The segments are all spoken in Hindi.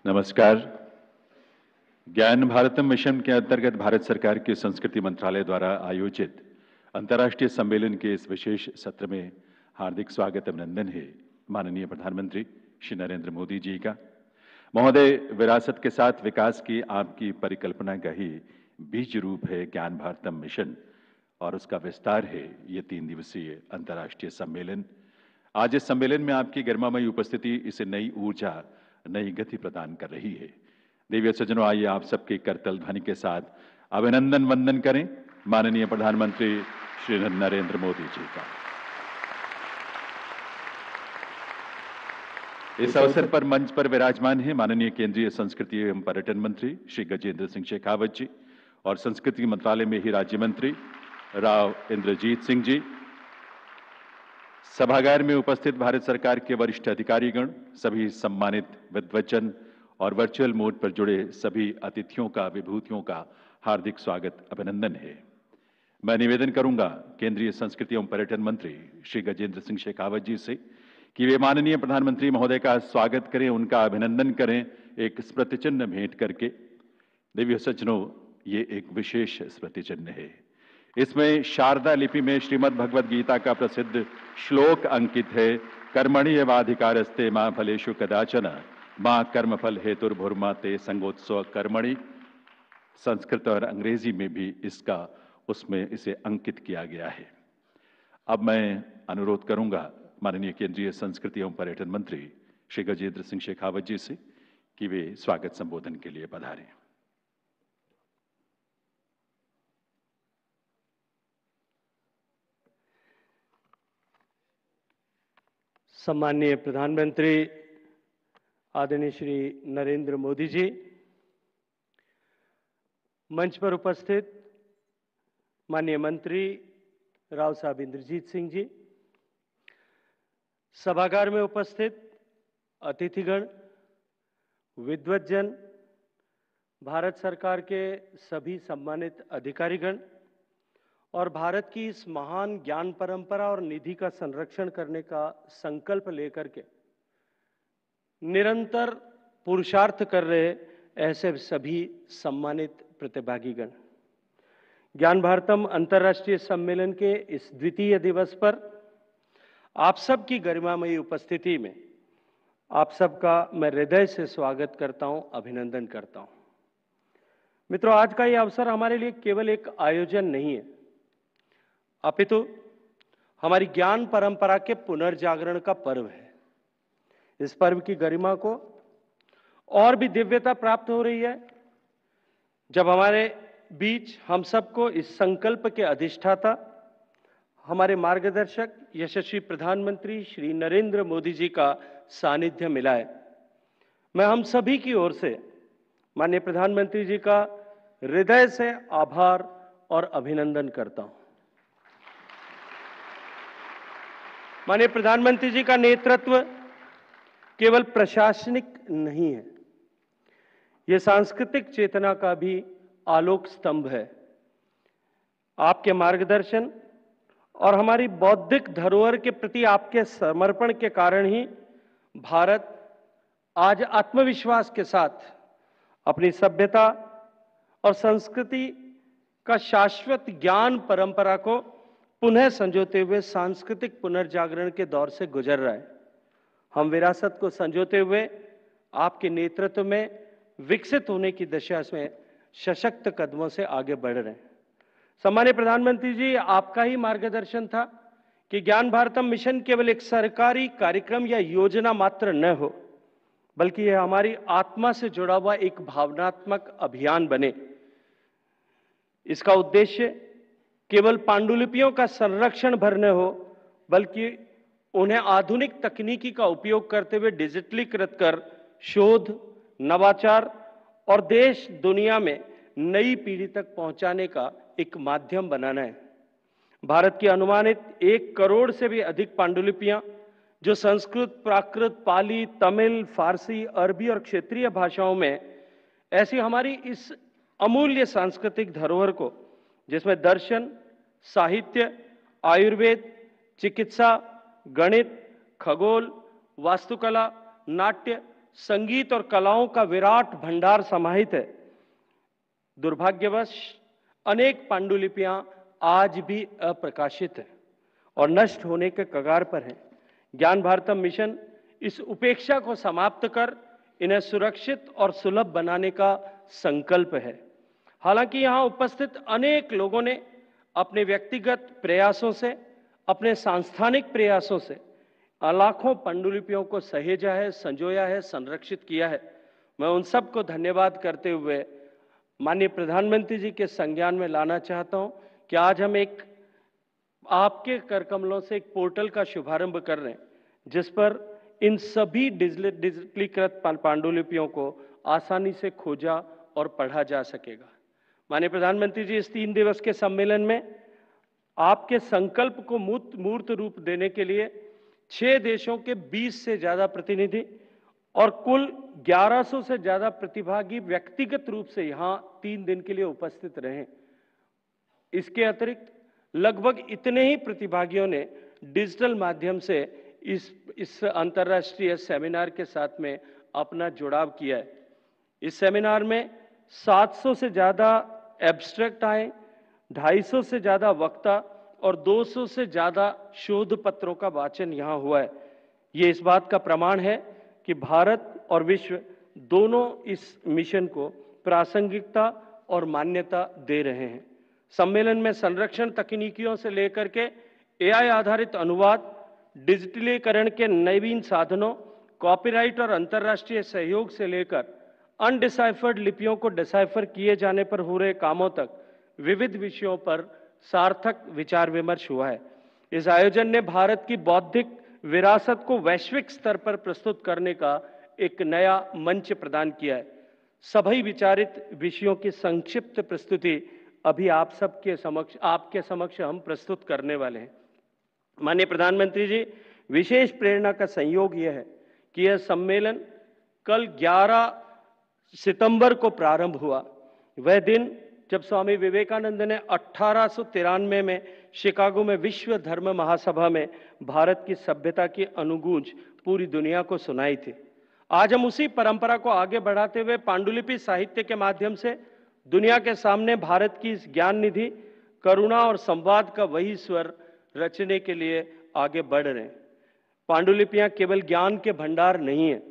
नमस्कार। ज्ञान भारतम मिशन के अंतर्गत भारत सरकार के संस्कृति मंत्रालय द्वारा आयोजित अंतर्राष्ट्रीय सम्मेलन के इस विशेष सत्र में हार्दिक स्वागत अभिनंदन है माननीय प्रधानमंत्री श्री नरेंद्र मोदी जी का। महोदय, विरासत के साथ विकास की आपकी परिकल्पना का ही बीज रूप है ज्ञान भारतम मिशन और उसका विस्तार है ये 3 दिवसीय अंतर्राष्ट्रीय सम्मेलन। आज इस सम्मेलन में आपकी गरिमामयी उपस्थिति इसे नई ऊर्जा, नई गति प्रदान कर रही है। देवी सज्जनों, आइए आप सबके करतल ध्वनि के साथ अभिनंदन वंदन करें माननीय प्रधानमंत्री श्री नरेंद्र मोदी जी का। इस अवसर पर मंच पर विराजमान हैं माननीय केंद्रीय संस्कृति एवं पर्यटन मंत्री श्री गजेंद्र सिंह शेखावत जी और संस्कृति मंत्रालय में ही राज्य मंत्री राव इंद्रजीत सिंह जी। सभागार में उपस्थित भारत सरकार के वरिष्ठ अधिकारीगण, सभी सम्मानित विद्वज्जन और वर्चुअल मोड पर जुड़े सभी अतिथियों का, विभूतियों का हार्दिक स्वागत अभिनंदन है। मैं निवेदन करूंगा केंद्रीय संस्कृति एवं पर्यटन मंत्री श्री गजेंद्र सिंह शेखावत जी से कि वे माननीय प्रधानमंत्री महोदय का स्वागत करें, उनका अभिनंदन करें एक स्मृति चिन्ह भेंट करके। देवी सज्जनों, ये एक विशेष स्मृति चिन्ह है। इसमें शारदा लिपि में श्रीमद् भगवद गीता का प्रसिद्ध श्लोक अंकित है, कर्मणि एवाधिकारस्ते मां फलेषु कदाचन मां कर्मफल हेतुर्भुर्मा ते संगोत्सव कर्मणि। संस्कृत और अंग्रेजी में भी उसमें इसे अंकित किया गया है। अब मैं अनुरोध करूंगा माननीय केंद्रीय संस्कृति एवं पर्यटन मंत्री श्री गजेंद्र सिंह शेखावत जी से कि वे स्वागत संबोधन के लिए पधारें। सम्माननीय प्रधानमंत्री आदरणीय श्री नरेंद्र मोदी जी, मंच पर उपस्थित माननीय मंत्री राव साहब इंद्रजीत सिंह जी, सभागार में उपस्थित अतिथिगण, विद्वज्जन, भारत सरकार के सभी सम्मानित अधिकारीगण और भारत की इस महान ज्ञान परंपरा और निधि का संरक्षण करने का संकल्प लेकर के निरंतर पुरुषार्थ कर रहे ऐसे सभी सम्मानित प्रतिभागीगण, ज्ञान भारतम अंतर्राष्ट्रीय सम्मेलन के इस द्वितीय दिवस पर आप सबकी गरिमामयी उपस्थिति में आप सबका मैं हृदय से स्वागत करता हूं, अभिनंदन करता हूं। मित्रों, आज का यह अवसर हमारे लिए केवल एक आयोजन नहीं है, अपितु हमारी ज्ञान परंपरा के पुनर्जागरण का पर्व है। इस पर्व की गरिमा को और भी दिव्यता प्राप्त हो रही है जब हमारे बीच हम सबको इस संकल्प के अधिष्ठाता, हमारे मार्गदर्शक यशस्वी प्रधानमंत्री श्री नरेंद्र मोदी जी का सानिध्य मिला है। मैं हम सभी की ओर से माननीय प्रधानमंत्री जी का हृदय से आभार और अभिनंदन करता हूं। माननीय प्रधानमंत्री जी का नेतृत्व केवल प्रशासनिक नहीं है, यह सांस्कृतिक चेतना का भी आलोक स्तंभ है। आपके मार्गदर्शन और हमारी बौद्धिक धरोहर के प्रति आपके समर्पण के कारण ही भारत आज आत्मविश्वास के साथ अपनी सभ्यता और संस्कृति का शाश्वत ज्ञान परंपरा को पुनः संजोते हुए सांस्कृतिक पुनर्जागरण के दौर से गुजर रहा है। हम विरासत को संजोते हुए आपके नेतृत्व में विकसित होने की दिशा में सशक्त कदमों से आगे बढ़ रहे हैं। सम्मानित प्रधानमंत्री जी, आपका ही मार्गदर्शन था कि ज्ञान भारतम मिशन केवल एक सरकारी कार्यक्रम या योजना मात्र न हो, बल्कि यह हमारी आत्मा से जुड़ा हुआ एक भावनात्मक अभियान बने। इसका उद्देश्य केवल पांडुलिपियों का संरक्षण भर न हो, बल्कि उन्हें आधुनिक तकनीकी का उपयोग करते हुए डिजिटलीकृत कर शोध, नवाचार और देश दुनिया में नई पीढ़ी तक पहुंचाने का एक माध्यम बनाना है। भारत की अनुमानित 1 करोड़ से भी अधिक पांडुलिपियां जो संस्कृत, प्राकृत, पाली, तमिल, फारसी, अरबी और क्षेत्रीय भाषाओं में, ऐसी हमारी इस अमूल्य सांस्कृतिक धरोहर को, जिसमें दर्शन, साहित्य, आयुर्वेद, चिकित्सा, गणित, खगोल, वास्तुकला, नाट्य, संगीत और कलाओं का विराट भंडार समाहित है। दुर्भाग्यवश अनेक पांडुलिपियां आज भी अप्रकाशित हैं और नष्ट होने के कगार पर हैं। ज्ञान भारतम मिशन इस उपेक्षा को समाप्त कर इन्हें सुरक्षित और सुलभ बनाने का संकल्प है। हालांकि यहां उपस्थित अनेक लोगों ने अपने व्यक्तिगत प्रयासों से, अपने सांस्थानिक प्रयासों से लाखों पांडुलिपियों को सहेजा है, संजोया है, संरक्षित किया है। मैं उन सबको धन्यवाद करते हुए माननीय प्रधानमंत्री जी के संज्ञान में लाना चाहता हूं कि आज हम एक आपके करकमलों से एक पोर्टल का शुभारंभ कर रहे हैं, जिस पर इन सभी डिजिटलीकृत पांडुलिपियों को आसानी से खोजा और पढ़ा जा सकेगा। माननीय प्रधानमंत्री जी, इस 3 दिवस के सम्मेलन में आपके संकल्प को मूर्त रूप देने के लिए 6 देशों के 20 से ज्यादा प्रतिनिधि और कुल 1100 से ज्यादा प्रतिभागी व्यक्तिगत रूप से यहां 3 दिन के लिए उपस्थित रहे। इसके अतिरिक्त लगभग इतने ही प्रतिभागियों ने डिजिटल माध्यम से इस अंतर्राष्ट्रीय सेमिनार के साथ में अपना जुड़ाव किया है। इस सेमिनार में 700 से ज्यादा एब्स्ट्रैक्ट आए, 250 से ज्यादा वक्ता और 200 से ज्यादा शोध पत्रों का वाचन यहां हुआ है। ये इस बात का प्रमाण है कि भारत और विश्व दोनों इस मिशन को प्रासंगिकता और मान्यता दे रहे हैं। सम्मेलन में संरक्षण तकनीकियों से लेकर के एआई आधारित अनुवाद, डिजिटलीकरण के नवीन साधनों, कॉपीराइट और अंतर्राष्ट्रीय सहयोग से लेकर अनडिसाइफर्ड लिपियों को डिसाइफर किए जाने पर हो रहे कामों तक विविध विषयों पर सार्थक विचार विमर्श हुआ है। इस आयोजन ने भारत की बौद्धिक विरासत को वैश्विक स्तर पर प्रस्तुत करने का एक नया मंच प्रदान किया है। सभी विचारित विषयों की संक्षिप्त प्रस्तुति अभी आपके समक्ष हम प्रस्तुत करने वाले हैं। माननीय प्रधानमंत्री जी, विशेष प्रेरणा का संयोग यह है कि यह सम्मेलन कल 11 सितंबर को प्रारंभ हुआ। वह दिन जब स्वामी विवेकानंद ने 1893 में शिकागो में विश्व धर्म महासभा में भारत की सभ्यता की अनुगूंज पूरी दुनिया को सुनाई थी। आज हम उसी परंपरा को आगे बढ़ाते हुए पांडुलिपि साहित्य के माध्यम से दुनिया के सामने भारत की इस ज्ञान निधि, करुणा और संवाद का वही स्वर रचने के लिए आगे बढ़ रहे हैं। पांडुलिपियां केवल ज्ञान के भंडार नहीं है,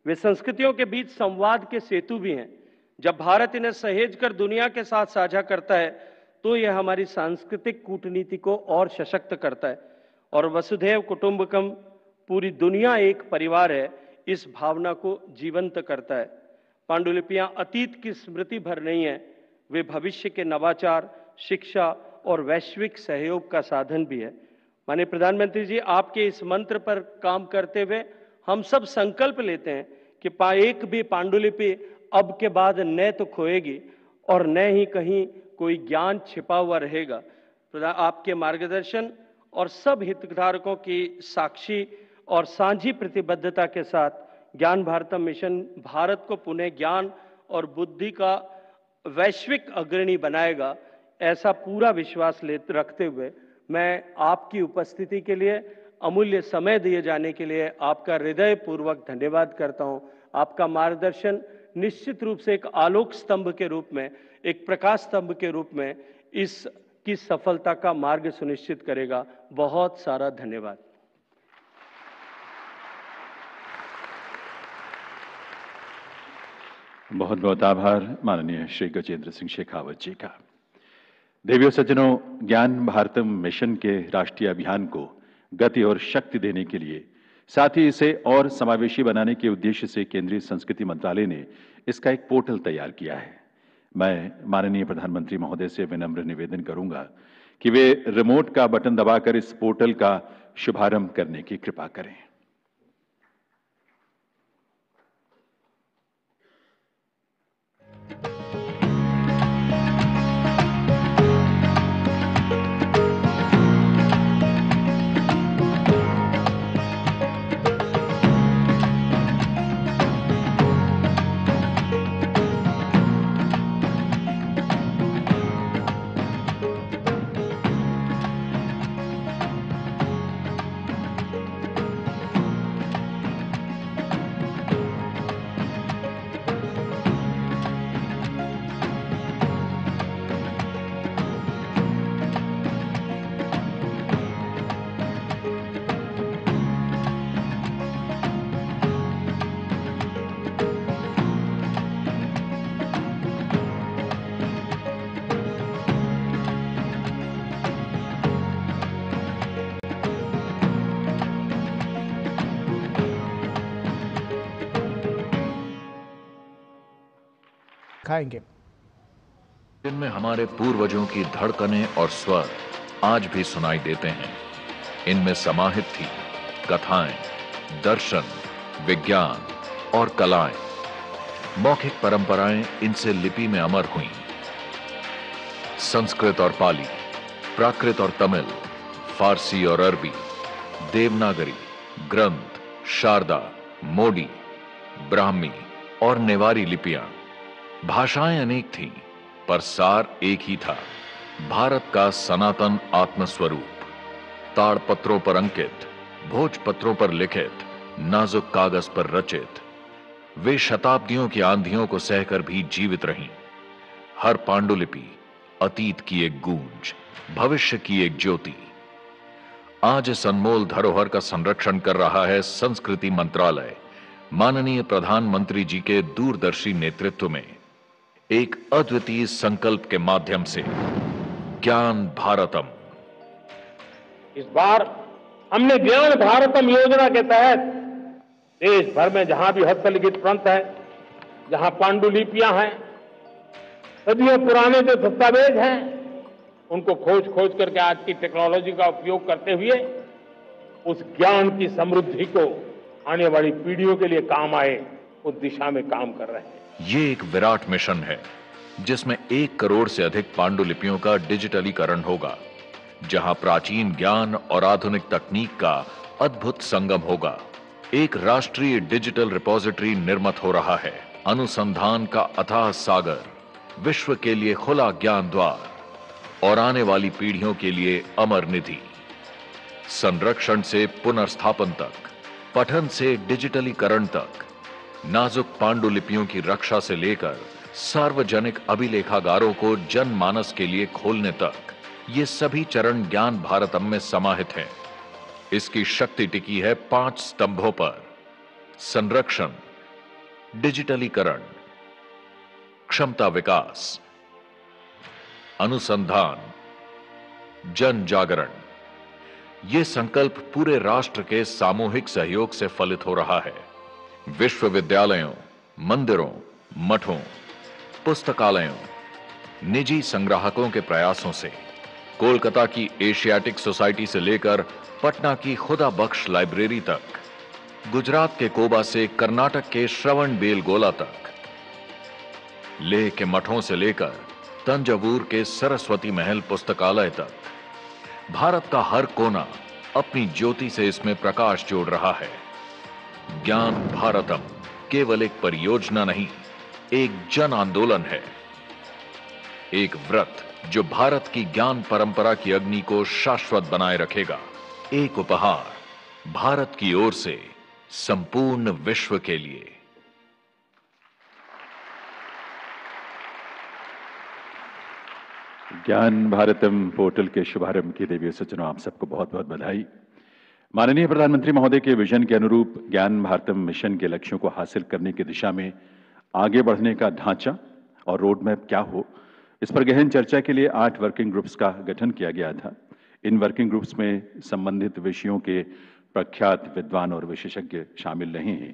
वे संस्कृतियों के बीच संवाद के सेतु भी हैं। जब भारत इन्हें सहेज कर दुनिया के साथ साझा करता है तो यह हमारी सांस्कृतिक कूटनीति को और सशक्त करता है और वसुधैव कुटुंबकम, पूरी दुनिया एक परिवार है, इस भावना को जीवंत करता है। पांडुलिपियां अतीत की स्मृति भर नहीं है, वे भविष्य के नवाचार, शिक्षा और वैश्विक सहयोग का साधन भी है। माननीय प्रधानमंत्री जी, आपके इस मंत्र पर काम करते हुए हम सब संकल्प लेते हैं कि एक भी पांडुलिपि अब के बाद न तो खोएगी और न ही कहीं कोई ज्ञान छिपा हुआ रहेगा। आपके मार्गदर्शन और सब हितधारकों की साक्षी और साझी प्रतिबद्धता के साथ ज्ञान भारतम मिशन भारत को पुनः ज्ञान और बुद्धि का वैश्विक अग्रणी बनाएगा, ऐसा पूरा विश्वास रखते हुए मैं आपकी उपस्थिति के लिए, अमूल्य समय दिए जाने के लिए आपका हृदयपूर्वक धन्यवाद करता हूं। आपका मार्गदर्शन निश्चित रूप से एक आलोक स्तंभ के रूप में, एक प्रकाश स्तंभ के रूप में इसकी सफलता का मार्ग सुनिश्चित करेगा। बहुत सारा धन्यवाद। बहुत बहुत आभार माननीय श्री गजेंद्र सिंह शेखावत जी का। देवियों सज्जनों, ज्ञान भारतम मिशन के राष्ट्रीय अभियान को गति और शक्ति देने के लिए, साथ ही इसे और समावेशी बनाने के उद्देश्य से केंद्रीय संस्कृति मंत्रालय ने इसका एक पोर्टल तैयार किया है। मैं माननीय प्रधानमंत्री महोदय से विनम्र निवेदन करूंगा कि वे रिमोट का बटन दबाकर इस पोर्टल का शुभारंभ करने की कृपा करें। दिखाएंगे। जिनमें हमारे पूर्वजों की धड़कनें और स्वर आज भी सुनाई देते हैं। इनमें समाहित थी कथाएं, दर्शन, विज्ञान और कलाएं। मौखिक परंपराएं इनसे लिपि में अमर हुईं। संस्कृत और पाली, प्राकृत और तमिल, फारसी और अरबी, देवनागरी, ग्रंथ, शारदा, मोडी, ब्राह्मी और नेवारी लिपियां। भाषाएं अनेक थीं, पर सार एक ही था, भारत का सनातन आत्मस्वरूप। ताड़पत्रों पर अंकित, भोजपत्रों पर लिखित, नाजुक कागज पर रचित, वे शताब्दियों की आंधियों को सहकर भी जीवित रहीं। हर पांडुलिपि अतीत की एक गूंज, भविष्य की एक ज्योति। आज इस अनमोल धरोहर का संरक्षण कर रहा है संस्कृति मंत्रालय, माननीय प्रधानमंत्री जी के दूरदर्शी नेतृत्व में। एक अद्वितीय संकल्प के माध्यम से ज्ञान भारतम। इस बार हमने ज्ञान भारतम योजना के तहत देश भर में जहां भी हस्तलिखित ग्रंथ है, जहां पांडुलिपियां हैं, सदियों पुराने जो दस्तावेज हैं, उनको खोज करके आज की टेक्नोलॉजी का उपयोग करते हुए उस ज्ञान की समृद्धि को आने वाली पीढ़ियों के लिए काम आए, उस दिशा में काम कर रहे हैं। ये एक विराट मिशन है जिसमें 1 करोड़ से अधिक पांडुलिपियों का डिजिटलीकरण होगा, जहां प्राचीन ज्ञान और आधुनिक तकनीक का अद्भुत संगम होगा। एक राष्ट्रीय डिजिटल रिपोजिटरी निर्मित हो रहा है। अनुसंधान का अथाह सागर, विश्व के लिए खुला ज्ञान द्वार और आने वाली पीढ़ियों के लिए अमर निधि। संरक्षण से पुनर्स्थापन तक, पठन से डिजिटलीकरण तक, नाजुक पांडुलिपियों की रक्षा से लेकर सार्वजनिक अभिलेखागारों को जनमानस के लिए खोलने तक, ये सभी चरण ज्ञान भारतम में समाहित हैं। इसकी शक्ति टिकी है 5 स्तंभों पर: संरक्षण, डिजिटलीकरण, क्षमता विकास, अनुसंधान, जन जागरण। यह संकल्प पूरे राष्ट्र के सामूहिक सहयोग से फलित हो रहा है। विश्वविद्यालयों, मंदिरों, मठों, पुस्तकालयों, निजी संग्राहकों के प्रयासों से, कोलकाता की एशियाटिक सोसाइटी से लेकर पटना की खुदा बख्श लाइब्रेरी तक, गुजरात के कोबा से कर्नाटक के श्रवण बेलगोला तक, लेह के मठों से लेकर तंजावुर के सरस्वती महल पुस्तकालय तक, भारत का हर कोना अपनी ज्योति से इसमें प्रकाश जोड़ रहा है। ज्ञान भारतम केवल एक परियोजना नहीं, एक जन आंदोलन है। एक व्रत जो भारत की ज्ञान परंपरा की अग्नि को शाश्वत बनाए रखेगा। एक उपहार भारत की ओर से संपूर्ण विश्व के लिए। ज्ञान भारतम पोर्टल के शुभारंभ की देवी सज्जनों, आप सबको बहुत बहुत बधाई। माननीय प्रधानमंत्री महोदय के विजन के अनुरूप ज्ञान भारतम मिशन के लक्ष्यों को हासिल करने की दिशा में आगे बढ़ने का ढांचा और रोड मैप क्या हो, इस पर गहन चर्चा के लिए 8 वर्किंग ग्रुप्स का गठन किया गया था। इन वर्किंग ग्रुप्स में संबंधित विषयों के प्रख्यात विद्वान और विशेषज्ञ शामिल रहे हैं।